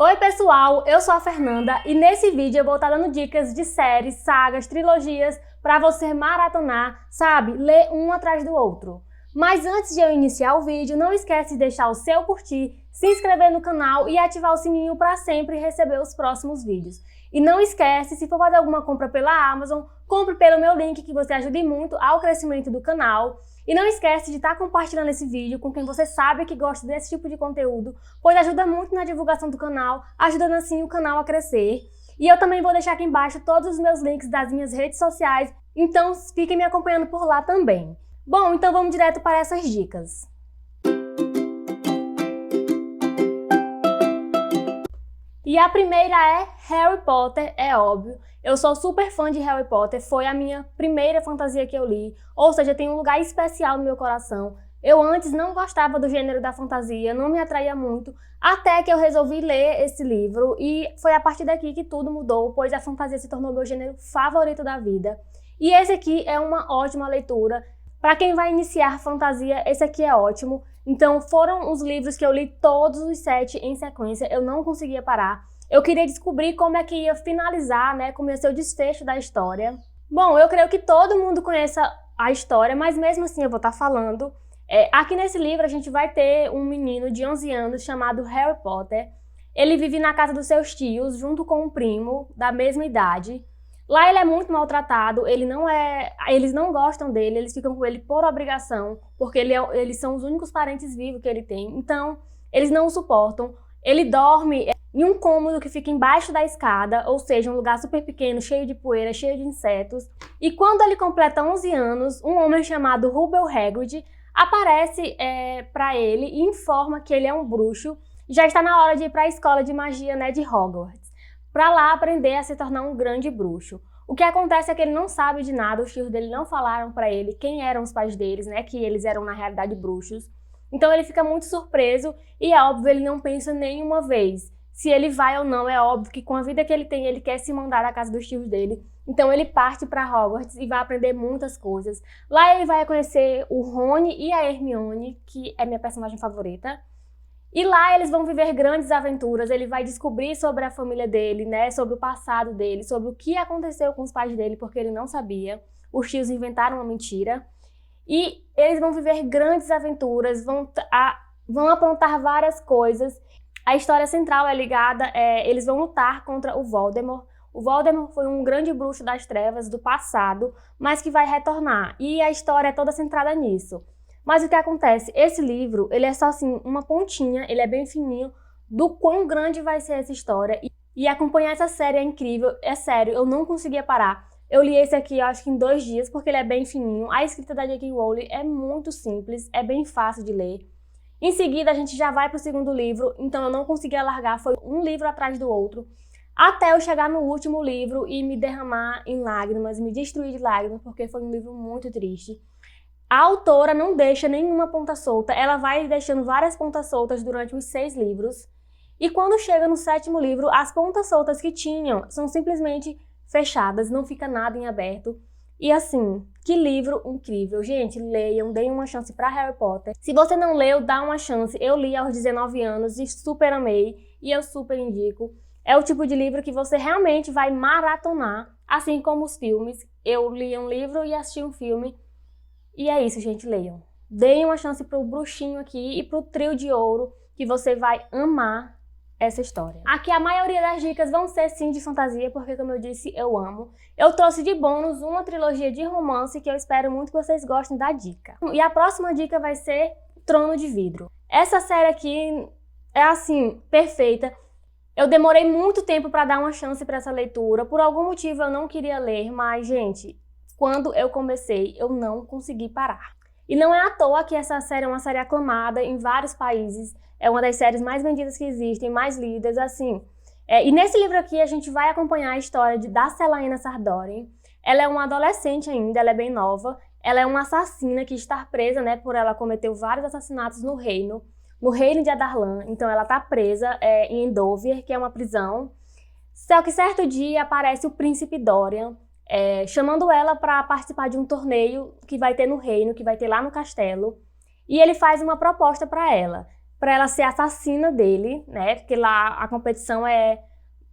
Oi pessoal, eu sou a Fernanda e nesse vídeo eu vou estar dando dicas de séries, sagas, trilogias para você maratonar, sabe? Ler um atrás do outro. Mas antes de eu iniciar o vídeo, não esquece de deixar o seu curtir, se inscrever no canal e ativar o sininho para sempre receber os próximos vídeos. E não esquece, se for fazer alguma compra pela Amazon, compre pelo meu link que você ajude muito ao crescimento do canal. E não esquece de estar compartilhando esse vídeo com quem você sabe que gosta desse tipo de conteúdo, pois ajuda muito na divulgação do canal, ajudando assim o canal a crescer. E eu também vou deixar aqui embaixo todos os meus links das minhas redes sociais, então fiquem me acompanhando por lá também. Bom, então vamos direto para essas dicas. E a primeira é Harry Potter, é óbvio. Eu sou super fã de Harry Potter, foi a minha primeira fantasia que eu li, ou seja, tem um lugar especial no meu coração. Eu antes não gostava do gênero da fantasia, não me atraía muito, até que eu resolvi ler esse livro e foi a partir daqui que tudo mudou, pois a fantasia se tornou meu gênero favorito da vida. E esse aqui é uma ótima leitura. Para quem vai iniciar fantasia, esse aqui é ótimo. Então foram os livros que eu li todos os 7 em sequência, eu não conseguia parar. Eu queria descobrir como é que ia finalizar, né, como ia ser o desfecho da história. Bom, eu creio que todo mundo conheça a história, mas mesmo assim eu vou estar falando. Aqui nesse livro a gente vai ter um menino de 11 anos chamado Harry Potter. Ele vive na casa dos seus tios, junto com um primo da mesma idade. Lá ele é muito maltratado, eles não gostam dele, eles ficam com ele por obrigação, porque eles são os únicos parentes vivos que ele tem, então eles não o suportam. Ele dorme em um cômodo que fica embaixo da escada, ou seja, um lugar super pequeno, cheio de poeira, cheio de insetos. E quando ele completa 11 anos, um homem chamado Rupert Hagrid aparece para ele e informa que ele é um bruxo e já está na hora de ir para a escola de magia, né, de Hogwarts, para lá aprender a se tornar um grande bruxo. O que acontece é que ele não sabe de nada, os tios dele não falaram para ele quem eram os pais deles, né, que eles eram na realidade bruxos. Então ele fica muito surpreso e é óbvio, ele não pensa nenhuma vez se ele vai ou não. É óbvio que com a vida que ele tem, ele quer se mandar da casa dos tios dele. Então ele parte para Hogwarts e vai aprender muitas coisas. Lá ele vai conhecer o Rony e a Hermione, que é minha personagem favorita. E lá eles vão viver grandes aventuras, ele vai descobrir sobre a família dele, né, sobre o passado dele, sobre o que aconteceu com os pais dele, porque ele não sabia. Os tios inventaram uma mentira. E eles vão viver grandes aventuras, vão aprontar várias coisas. A história central é ligada, eles vão lutar contra o Voldemort. O Voldemort foi um grande bruxo das trevas do passado, mas que vai retornar. E a história é toda centrada nisso. Mas o que acontece? Esse livro, ele é só assim, uma pontinha, ele é bem fininho, do quão grande vai ser essa história. E acompanhar essa série é incrível, é sério, eu não conseguia parar. Eu li esse aqui, eu acho que em 2 dias, porque ele é bem fininho. A escrita da J.K. Rowling é muito simples, é bem fácil de ler. Em seguida, a gente já vai para o segundo livro, então eu não conseguia largar, foi um livro atrás do outro, até eu chegar no último livro e me derramar em lágrimas, me destruir de lágrimas, porque foi um livro muito triste. A autora não deixa nenhuma ponta solta, ela vai deixando várias pontas soltas durante os 6 livros, e quando chega no 7º livro, as pontas soltas que tinham são simplesmente fechadas, não fica nada em aberto. E assim, que livro incrível. Gente, leiam, deem uma chance para Harry Potter. Se você não leu, dá uma chance. Eu li aos 19 anos e super amei, e eu super indico. É o tipo de livro que você realmente vai maratonar, assim como os filmes. Eu li um livro e assisti um filme. E é isso, gente, leiam. Deem uma chance pro bruxinho aqui e pro trio de ouro, que você vai amar essa história. Aqui a maioria das dicas vão ser sim de fantasia, porque como eu disse, eu amo. Eu trouxe de bônus uma trilogia de romance que eu espero muito que vocês gostem da dica. E a próxima dica vai ser Trono de Vidro. Essa série aqui é assim, perfeita. Eu demorei muito tempo para dar uma chance para essa leitura. Por algum motivo eu não queria ler, mas gente, quando eu comecei, eu não consegui parar. E não é à toa que essa série é uma série aclamada em vários países. É uma das séries mais vendidas que existem, mais lidas, assim. E nesse livro aqui a gente vai acompanhar a história da Celaena Sardoren. Ela é uma adolescente ainda, ela é bem nova. Ela é uma assassina que está presa, né, por ela cometeu vários assassinatos no reino de Adarlan. Então ela está presa em Endover, que é uma prisão. Só que certo dia aparece o príncipe Dorian, chamando ela para participar de um torneio que vai ter no reino, que vai ter lá no castelo. E ele faz uma proposta para ela. para ela ser assassina dele, né? Porque lá a competição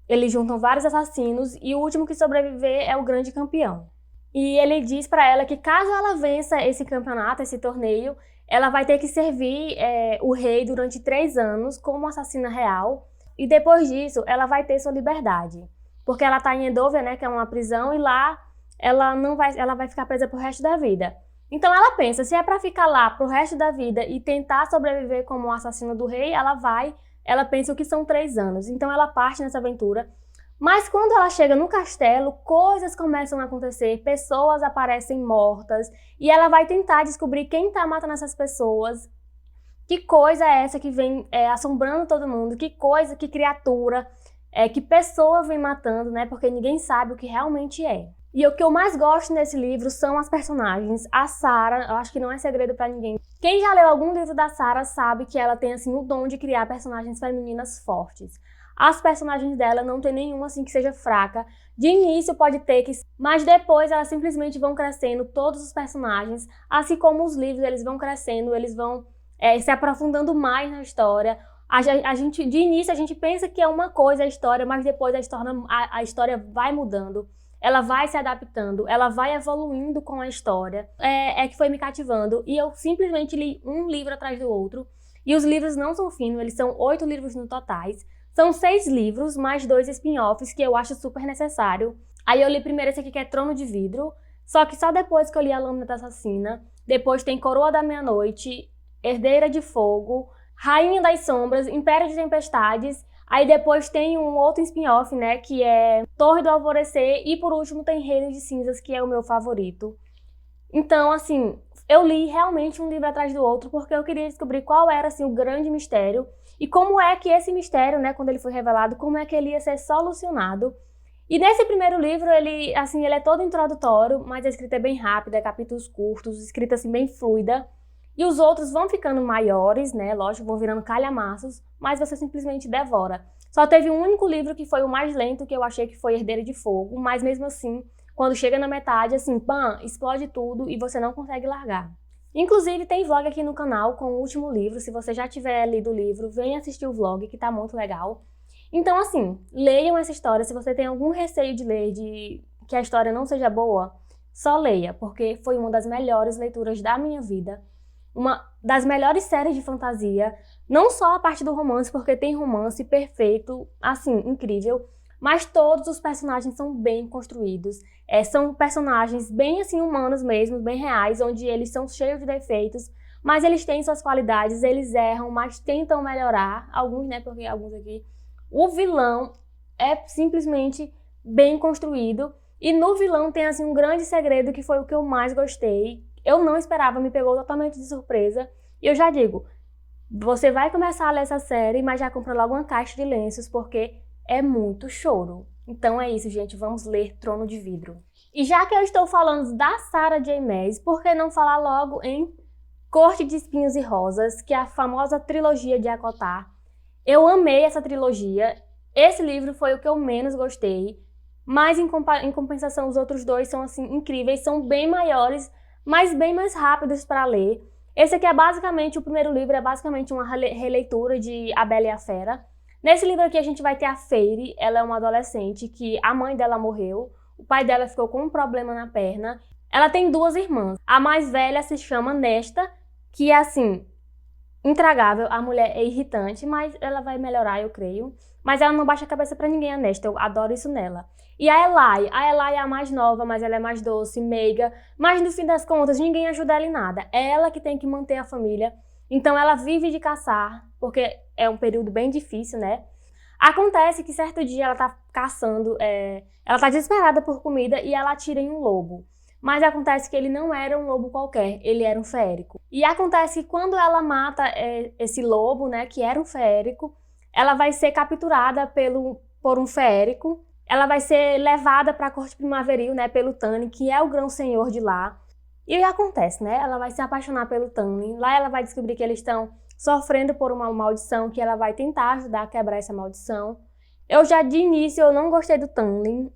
eles juntam vários assassinos e o último que sobreviver é o grande campeão. E ele diz para ela que caso ela vença esse campeonato, esse torneio, ela vai ter que servir o rei durante 3 anos como assassina real. E depois disso, ela vai ter sua liberdade. Porque ela tá em Endovia, né, que é uma prisão, e lá ela vai ficar presa pro resto da vida. Então ela pensa, se é para ficar lá pro resto da vida e tentar sobreviver como assassina do rei, ela pensa o que são 3 anos. Então ela parte nessa aventura. Mas quando ela chega no castelo, coisas começam a acontecer, pessoas aparecem mortas, e ela vai tentar descobrir quem tá matando essas pessoas. Que coisa é essa que vem assombrando todo mundo? Que coisa, que criatura, que pessoa vem matando, né? Porque ninguém sabe o que realmente é. E o que eu mais gosto nesse livro são as personagens. A Sarah, eu acho que não é segredo pra ninguém. Quem já leu algum livro da Sarah sabe que ela tem assim o dom de criar personagens femininas fortes. As personagens dela não tem nenhuma assim que seja fraca. De início pode ter que, mas depois elas simplesmente vão crescendo, todos os personagens, assim como os livros, eles vão crescendo, eles vão se aprofundando mais na história. De início a gente pensa que é uma coisa a história, mas depois a história vai mudando. Ela vai se adaptando, ela vai evoluindo com a história. Que foi me cativando. E eu simplesmente li um livro atrás do outro. E os livros não são finos, eles são 8 livros no totais. São 6 livros, mais 2 spin-offs, que eu acho super necessário. Aí eu li primeiro esse aqui, que é Trono de Vidro. Só que só depois que eu li A Lâmina da Assassina. Depois tem Coroa da Meia-Noite, Herdeira de Fogo, Rainha das Sombras, Império de Tempestades. Aí depois tem um outro spin-off, né, que é Torre do Alvorecer. E por último tem Reino de Cinzas, que é o meu favorito. Então, assim, eu li realmente um livro atrás do outro porque eu queria descobrir qual era, assim, o grande mistério e como é que esse mistério, né, quando ele foi revelado, como é que ele ia ser solucionado. E nesse primeiro livro, ele é todo introdutório, mas a escrita é bem rápida, capítulos curtos, escrita, assim, bem fluida. E os outros vão ficando maiores, né, lógico, vão virando calhamaços, mas você simplesmente devora. Só teve um único livro que foi o mais lento, que eu achei que foi Herdeira de Fogo, mas mesmo assim, quando chega na metade, assim, pam, explode tudo e você não consegue largar. Inclusive, tem vlog aqui no canal com o último livro. Se você já tiver lido o livro, vem assistir o vlog, que tá muito legal. Então, assim, leiam essa história. Se você tem algum receio de ler, de que a história não seja boa, só leia, porque foi uma das melhores leituras da minha vida. Uma das melhores séries de fantasia. Não só a parte do romance, porque tem romance perfeito, assim, incrível. Mas todos os personagens são bem construídos. São personagens bem assim humanos mesmo, bem reais, onde eles são cheios de defeitos, mas eles têm suas qualidades, eles erram, mas tentam melhorar. Alguns, né, porque alguns aqui. O vilão é simplesmente bem construído. E no vilão tem assim um grande segredo que foi o que eu mais gostei. Eu não esperava, me pegou totalmente de surpresa. E eu já digo, você vai começar a ler essa série, mas já compra logo uma caixa de lenços, porque é muito choro. Então é isso, gente. Vamos ler Trono de Vidro. E já que eu estou falando da Sarah J. Maas, por que não falar logo em Corte de Espinhos e Rosas, que é a famosa trilogia de ACOTAR. Eu amei essa trilogia. Esse livro foi o que eu menos gostei. Mas em compensação, os outros dois são assim incríveis. São bem maiores, mas bem mais rápidos para ler. Esse aqui é basicamente, o primeiro livro é basicamente uma releitura de A Bela e a Fera. Nesse livro aqui a gente vai ter a Feyre. Ela é uma adolescente que a mãe dela morreu, o pai dela ficou com um problema na perna. Ela tem 2 irmãs. A mais velha se chama Nesta, que é assim, intragável. A mulher é irritante, mas ela vai melhorar, eu creio. Mas ela não baixa a cabeça pra ninguém, a Nesta. Eu adoro isso nela. E a Elai é a mais nova, mas ela é mais doce, meiga. Mas no fim das contas, ninguém ajuda ela em nada. É ela que tem que manter a família. Então ela vive de caçar, porque é um período bem difícil, né? Acontece que certo dia ela tá caçando, ela tá desesperada por comida e ela atira em um lobo. Mas acontece que ele não era um lobo qualquer, ele era um feérico. E acontece que quando ela mata esse lobo, né, que era um feérico, ela vai ser capturada por um feérico. Ela vai ser levada para a corte primaveril, né, pelo Tani, que é o grão-senhor de lá. E aí acontece, né? Ela vai se apaixonar pelo Tani. Lá ela vai descobrir que eles estão sofrendo por uma maldição, que ela vai tentar ajudar a quebrar essa maldição. Eu já de início eu não gostei do Tani.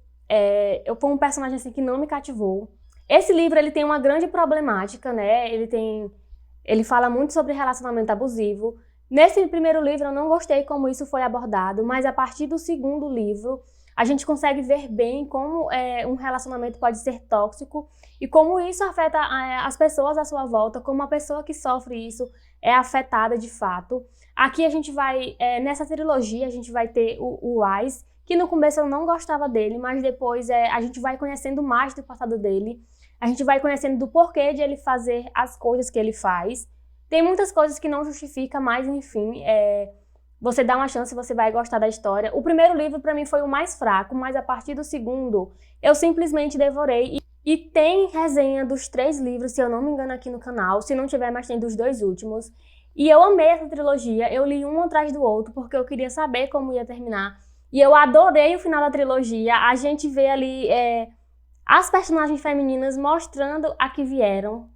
Foi um personagem assim que não me cativou. Esse livro ele tem uma grande problemática, né? Ele fala muito sobre relacionamento abusivo. Nesse primeiro livro eu não gostei como isso foi abordado, mas a partir do segundo livro a gente consegue ver bem como um relacionamento pode ser tóxico e como isso afeta as pessoas à sua volta, como a pessoa que sofre isso é afetada de fato. Aqui a gente vai, nessa trilogia, a gente vai ter o Wise, que no começo eu não gostava dele, mas depois a gente vai conhecendo mais do passado dele, a gente vai conhecendo do porquê de ele fazer as coisas que ele faz. Tem muitas coisas que não justifica, mas enfim, você dá uma chance, você vai gostar da história. O primeiro livro para mim foi o mais fraco, mas a partir do segundo eu simplesmente devorei. E tem resenha dos 3 livros, se eu não me engano, aqui no canal. Se não tiver, mas tem dos 2 últimos. E eu amei essa trilogia, eu li um atrás do outro porque eu queria saber como ia terminar. E eu adorei o final da trilogia. A gente vê ali as personagens femininas mostrando a que vieram.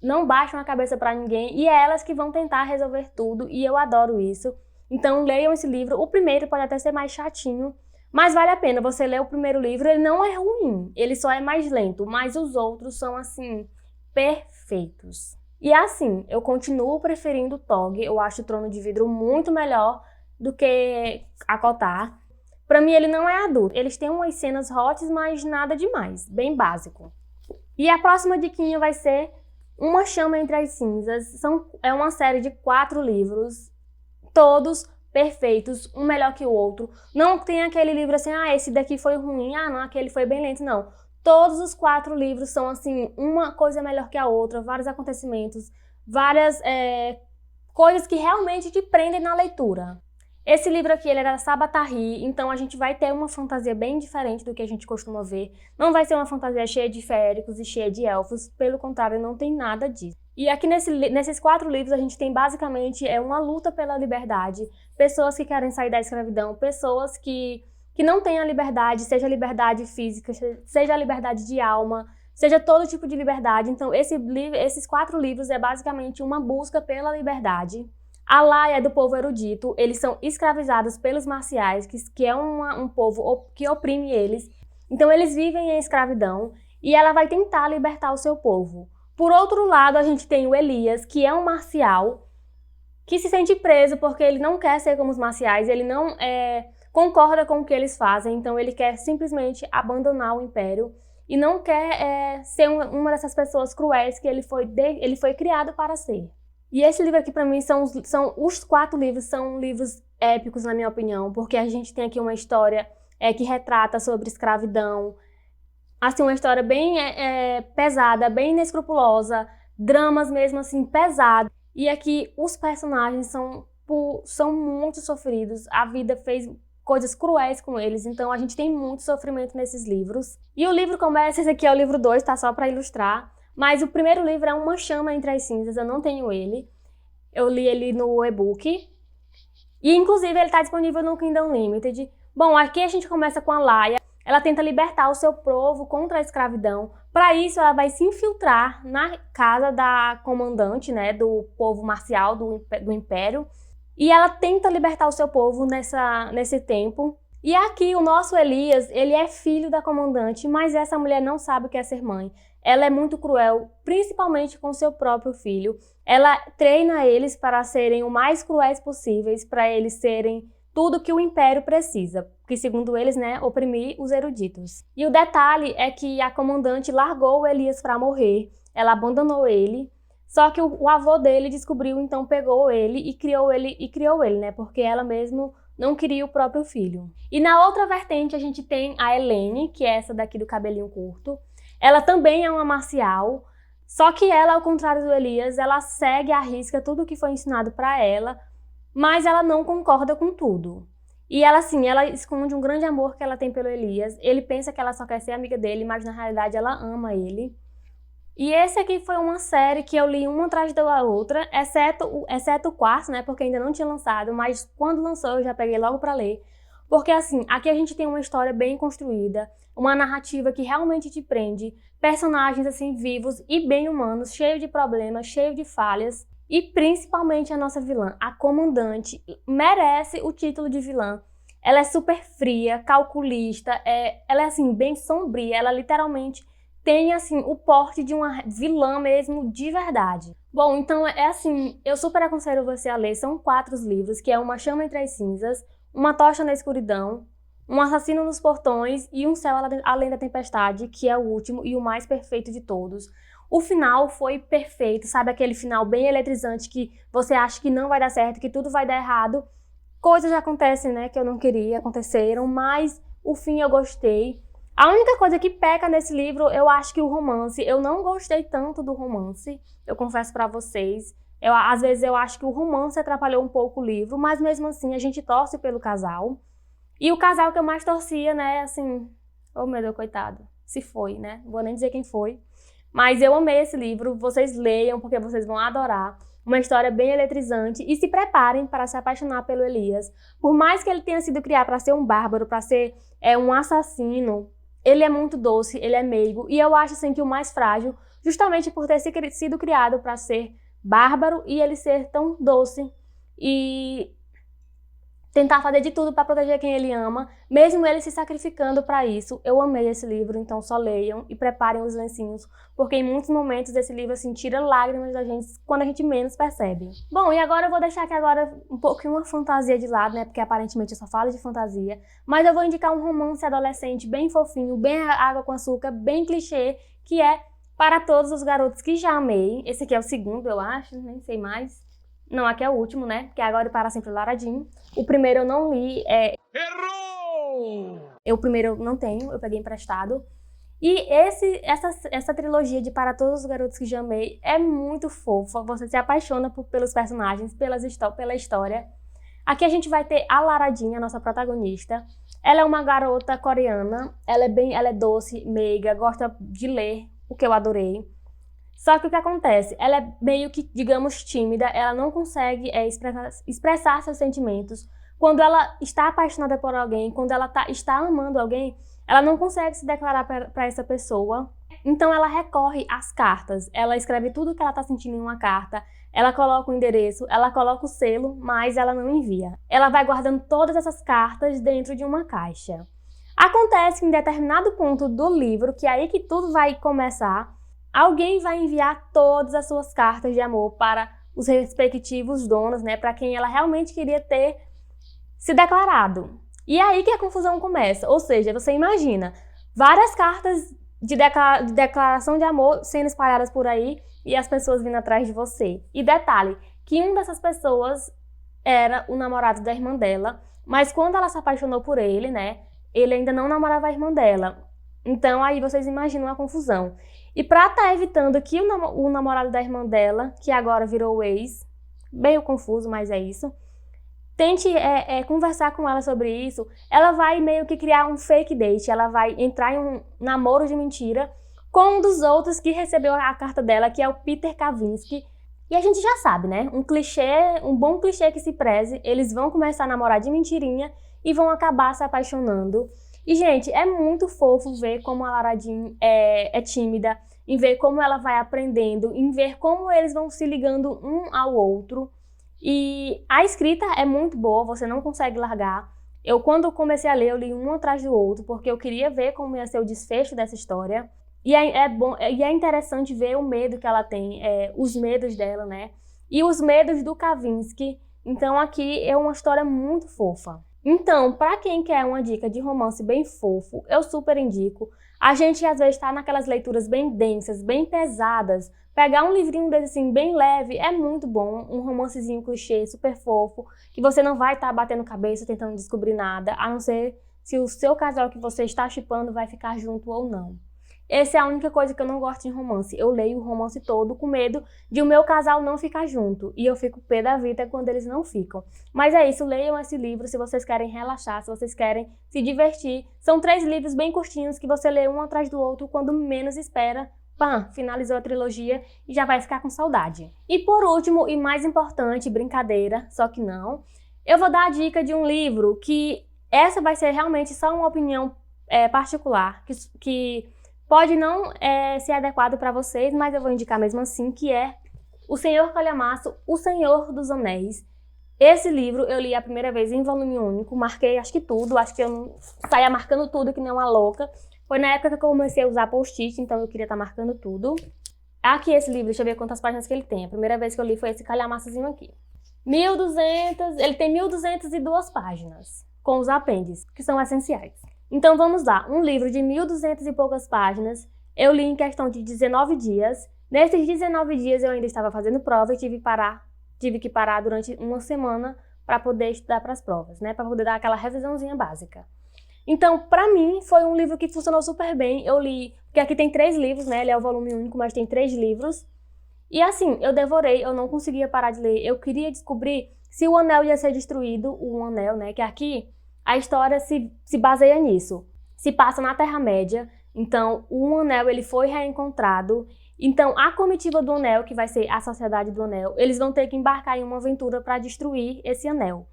Não baixam a cabeça pra ninguém e é elas que vão tentar resolver tudo e eu adoro isso. Então leiam esse livro. O primeiro pode até ser mais chatinho, mas vale a pena. Você lê o primeiro livro, ele não é ruim, ele só é mais lento, mas os outros são assim, perfeitos. E assim, eu continuo preferindo o Tog, eu acho o Trono de Vidro muito melhor do que a Kotar. Pra mim ele não é adulto, eles têm umas cenas hot, mas nada demais, bem básico. E a próxima diquinha vai ser Uma Chama Entre as Cinzas. É uma série de 4 livros, todos perfeitos, um melhor que o outro. Não tem aquele livro assim, esse daqui foi ruim, não, aquele foi bem lento, não. Todos os 4 livros são assim, uma coisa melhor que a outra, vários acontecimentos, várias coisas que realmente te prendem na leitura. Esse livro aqui, ele era Sabatari, então a gente vai ter uma fantasia bem diferente do que a gente costuma ver. Não vai ser uma fantasia cheia de féricos e cheia de elfos, pelo contrário, não tem nada disso. E aqui nesses 4 livros a gente tem basicamente uma luta pela liberdade, pessoas que querem sair da escravidão, pessoas que não têm a liberdade, seja a liberdade física, seja a liberdade de alma, seja todo tipo de liberdade. Então esses 4 livros é basicamente uma busca pela liberdade. A Laia é do povo erudito, eles são escravizados pelos marciais, que é um povo que oprime eles. Então eles vivem em escravidão e ela vai tentar libertar o seu povo. Por outro lado, a gente tem o Elias, que é um marcial, que se sente preso porque ele não quer ser como os marciais, ele não concorda com o que eles fazem, então ele quer simplesmente abandonar o império e não quer ser uma dessas pessoas cruéis que ele foi criado para ser. E esse livro aqui, pra mim, os 4 livros são livros épicos, na minha opinião, porque a gente tem aqui uma história que retrata sobre escravidão, assim, uma história bem pesada, bem inescrupulosa, dramas mesmo assim, pesados. E aqui os personagens são muito sofridos, a vida fez coisas cruéis com eles, então a gente tem muito sofrimento nesses livros. E o livro começa, esse aqui é o livro 2, tá? Só pra ilustrar. Mas o primeiro livro é Uma Chama Entre as Cinzas, eu não tenho ele. Eu li ele no e-book. E inclusive ele está disponível no Kindle Unlimited. Bom, aqui a gente começa com a Laia. Ela tenta libertar o seu povo contra a escravidão. Para isso, ela vai se infiltrar na casa da comandante, né, do povo marcial do Império. E ela tenta libertar o seu povo nesse tempo. E aqui o nosso Elias, ele é filho da comandante, mas essa mulher não sabe o que é ser mãe. Ela é muito cruel, principalmente com seu próprio filho. Ela treina eles para serem o mais cruéis possíveis, para eles serem tudo que o Império precisa, que segundo eles, né, oprimir os eruditos. E o detalhe é que a comandante largou o Elias para morrer, ela abandonou ele, só que o avô dele descobriu, então pegou ele e criou ele, né, porque ela mesmo não queria o próprio filho. E na outra vertente a gente tem a Helene, que é essa daqui do cabelinho curto. Ela também é uma marcial, só que ela, ao contrário do Elias, ela segue à risca tudo o que foi ensinado para ela, mas ela não concorda com tudo. E ela, assim, ela esconde um grande amor que ela tem pelo Elias. Ele pensa que ela só quer ser amiga dele, mas na realidade ela ama ele. E esse aqui foi uma série que eu li uma atrás da outra, exceto o quarto, né, porque ainda não tinha lançado, mas quando lançou eu já peguei logo para ler. Porque assim, aqui a gente tem uma história bem construída, uma narrativa que realmente te prende, personagens assim vivos e bem humanos, cheio de problemas, cheio de falhas. E principalmente a nossa vilã, a comandante, merece o título de vilã. Ela é super fria, calculista, ela é assim, bem sombria, ela literalmente tem assim o porte de uma vilã mesmo de verdade. Bom, então é assim, eu super aconselho você a ler, são 4 livros, que é Uma Chama Entre as Cinzas, Uma Tocha na Escuridão, Um Assassino nos Portões e Um Céu Além da Tempestade, que é o último e o mais perfeito de todos. O final foi perfeito, sabe aquele final bem eletrizante que você acha que não vai dar certo, que tudo vai dar errado. Coisas acontecem, né, que eu não queria, aconteceram, mas o fim eu gostei. A única coisa que peca nesse livro, eu acho que o romance, eu não gostei tanto do romance, eu confesso pra vocês. Às vezes eu acho que o romance atrapalhou um pouco o livro, mas mesmo assim a gente torce pelo casal. E o casal que eu mais torcia, né, assim, oh meu Deus, coitado, se foi, né, não vou nem dizer quem foi. Mas eu amei esse livro, vocês leiam porque vocês vão adorar. Uma história bem eletrizante e se preparem para se apaixonar pelo Elias. Por mais que ele tenha sido criado para ser um bárbaro, para ser um assassino, ele é muito doce, ele é meigo. E eu acho assim que o mais frágil, justamente por ter sido criado para ser bárbaro e ele ser tão doce e tentar fazer de tudo para proteger quem ele ama, mesmo ele se sacrificando para isso. Eu amei esse livro, então só leiam e preparem os lencinhos, porque em muitos momentos esse livro assim tira lágrimas da gente quando a gente menos percebe. Bom, e agora eu vou deixar aqui agora um pouquinho uma fantasia de lado, né, porque aparentemente eu só falo de fantasia, mas eu vou indicar um romance adolescente bem fofinho, bem água com açúcar, bem clichê, que é Para Todos os Garotos que Já Amei. Esse aqui é o segundo, eu acho, nem sei mais. Não, aqui é o último, né? Que é Agora e Para Sempre Lara Jean. O primeiro eu não li. Errou! O primeiro eu não tenho, eu peguei emprestado. E essa trilogia de Para Todos os Garotos que Já Amei é muito fofa. Você se apaixona pelos personagens, pela história. Aqui a gente vai ter a Lara Jean, a nossa protagonista. Ela é uma garota coreana. Ela é doce, meiga, gosta de ler, o que eu adorei. Só que o que acontece? Ela é meio que, digamos, tímida, ela não consegue expressar seus sentimentos. Quando ela está apaixonada por alguém, quando ela está amando alguém, ela não consegue se declarar para essa pessoa. Então ela recorre às cartas. Ela escreve tudo o que ela está sentindo em uma carta, ela coloca o endereço, ela coloca o selo, mas ela não envia. Ela vai guardando todas essas cartas dentro de uma caixa. Acontece que em determinado ponto do livro, que é aí que tudo vai começar, alguém vai enviar todas as suas cartas de amor para os respectivos donos, né? Para quem ela realmente queria ter se declarado. E é aí que a confusão começa. Ou seja, você imagina várias cartas de declaração de amor sendo espalhadas por aí e as pessoas vindo atrás de você. E detalhe, que uma dessas pessoas era o namorado da irmã dela, mas quando ela se apaixonou por ele, né? Ele ainda não namorava a irmã dela. Então aí vocês imaginam a confusão. E pra estar evitando que o namorado da irmã dela, que agora virou o ex, meio confuso, mas é isso, tente conversar com ela sobre isso, ela vai meio que criar um fake date, ela vai entrar em um namoro de mentira com um dos outros que recebeu a carta dela, que é o Peter Kavinsky. E a gente já sabe, né? Um bom clichê que se preze, eles vão começar a namorar de mentirinha e vão acabar se apaixonando. E, gente, é muito fofo ver como a Lara Jean é tímida, em ver como ela vai aprendendo, em ver como eles vão se ligando um ao outro. E a escrita é muito boa, você não consegue largar. Quando eu comecei a ler, eu li um atrás do outro, porque eu queria ver como ia ser o desfecho dessa história. E é interessante ver o medo que ela tem, os medos dela, né? E os medos do Kavinsky. Então aqui é uma história muito fofa. Então, para quem quer uma dica de romance bem fofo, eu super indico. A gente às vezes está naquelas leituras bem densas, bem pesadas. Pegar um livrinho desse assim, bem leve, é muito bom. Um romancezinho clichê, super fofo, que você não vai estar batendo cabeça tentando descobrir nada, a não ser se o seu casal que você está shippando vai ficar junto ou não. Essa é a única coisa que eu não gosto em romance. Eu leio o romance todo com medo de o meu casal não ficar junto. E eu fico pé da vida quando eles não ficam. Mas é isso, leiam esse livro se vocês querem relaxar, se vocês querem se divertir. São 3 livros bem curtinhos que você lê um atrás do outro quando menos espera. Pã, finalizou a trilogia e já vai ficar com saudade. E por último, e mais importante, brincadeira, só que não, eu vou dar a dica de um livro que essa vai ser realmente só uma opinião particular, que pode não ser adequado para vocês, mas eu vou indicar mesmo assim, que é O Senhor Calhamaço, O Senhor dos Anéis. Esse livro eu li a primeira vez em volume único, marquei acho que tudo, acho que eu saía marcando tudo que nem uma louca. Foi na época que eu comecei a usar post-it, então eu queria estar marcando tudo. Aqui esse livro, deixa eu ver quantas páginas que ele tem. A primeira vez que eu li foi esse calhamaçozinho aqui. 1.200, ele tem 1.202 páginas, com os apêndices, que são essenciais. Então vamos lá, um livro de 1.200 e poucas páginas, eu li em questão de 19 dias. Nesses 19 dias eu ainda estava fazendo prova e tive que parar durante uma semana para poder estudar para as provas, né? Para poder dar aquela revisãozinha básica. Então, para mim, foi um livro que funcionou super bem. Eu li, porque aqui tem 3 livros, né? Ele é o volume único, mas tem 3 livros. E assim, eu devorei, eu não conseguia parar de ler. Eu queria descobrir se o anel ia ser destruído, o anel, né? Que aqui a história se baseia nisso. Se passa na Terra-média, então o anel ele foi reencontrado. Então a comitiva do anel, que vai ser a Sociedade do Anel, eles vão ter que embarcar em uma aventura para destruir esse anel.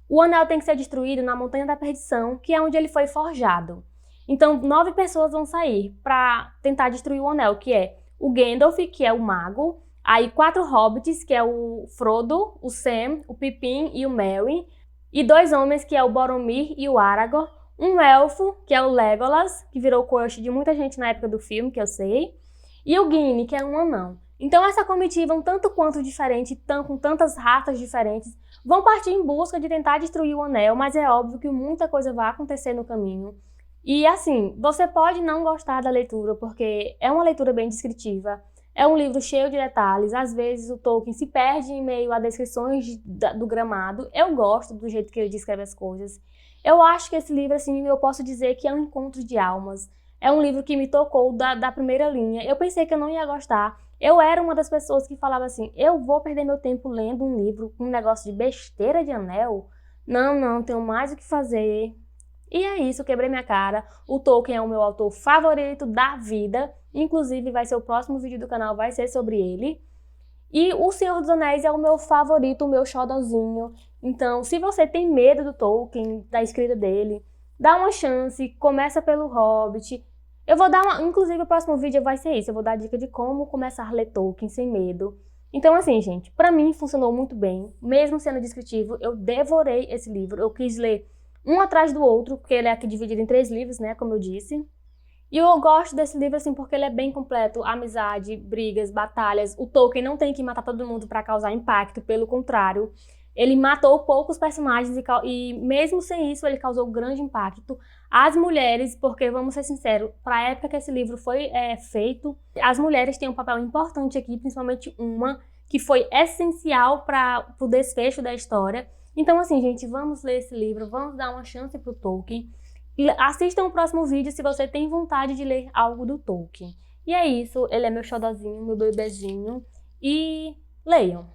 O anel tem que ser destruído na Montanha da Perdição, que é onde ele foi forjado. Então 9 pessoas vão sair para tentar destruir o anel, que é o Gandalf, que é o mago, aí 4 hobbits, que é o Frodo, o Sam, o Pippin e o Merry, e 2 homens, que é o Boromir e o Aragorn, um elfo, que é o Legolas, que virou crush de muita gente na época do filme, que eu sei, e o Gimli, que é um anão. Então essa comitiva, um tanto quanto diferente, com tantas raças diferentes, vão partir em busca de tentar destruir o anel, mas é óbvio que muita coisa vai acontecer no caminho. E assim, você pode não gostar da leitura, porque é uma leitura bem descritiva, é um livro cheio de detalhes, às vezes o Tolkien se perde em meio a descrições do gramado. Eu gosto do jeito que ele descreve as coisas. Eu acho que esse livro, assim, eu posso dizer que é um encontro de almas. É um livro que me tocou da primeira linha. Eu pensei que eu não ia gostar. Eu era uma das pessoas que falava assim, eu vou perder meu tempo lendo um livro com um negócio de besteira de anel? Não, tenho mais o que fazer. E é isso, quebrei minha cara. O Tolkien é o meu autor favorito da vida. Inclusive, vai ser o próximo vídeo do canal, vai ser sobre ele. E O Senhor dos Anéis é o meu favorito, o meu xodozinho. Então, se você tem medo do Tolkien, da escrita dele, dá uma chance, começa pelo Hobbit. Eu vou dar inclusive o próximo vídeo vai ser isso, eu vou dar a dica de como começar a ler Tolkien sem medo. Então assim, gente, pra mim funcionou muito bem, mesmo sendo descritivo, eu devorei esse livro, eu quis ler um atrás do outro, porque ele é aqui dividido em 3 livros, né, como eu disse. E eu gosto desse livro, assim, porque ele é bem completo, amizade, brigas, batalhas. O Tolkien não tem que matar todo mundo pra causar impacto, pelo contrário. Ele matou poucos personagens e mesmo sem isso ele causou grande impacto. As mulheres, porque vamos ser sinceros, para a época que esse livro foi feito, as mulheres têm um papel importante aqui, principalmente uma que foi essencial para o desfecho da história. Então assim, gente, vamos ler esse livro, vamos dar uma chance pro Tolkien. Assistam o próximo vídeo se você tem vontade de ler algo do Tolkien. E é isso, ele é meu xodozinho, meu bebezinho. E leiam!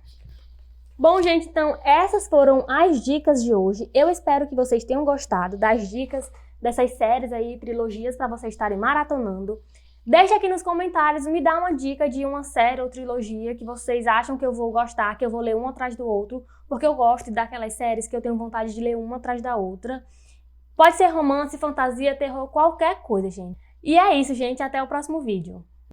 Bom, gente, então essas foram as dicas de hoje. Eu espero que vocês tenham gostado das dicas dessas séries aí, trilogias, para vocês estarem maratonando. Deixa aqui nos comentários, me dá uma dica de uma série ou trilogia que vocês acham que eu vou gostar, que eu vou ler um atrás do outro, porque eu gosto daquelas séries que eu tenho vontade de ler uma atrás da outra. Pode ser romance, fantasia, terror, qualquer coisa, gente. E é isso, gente. Até o próximo vídeo.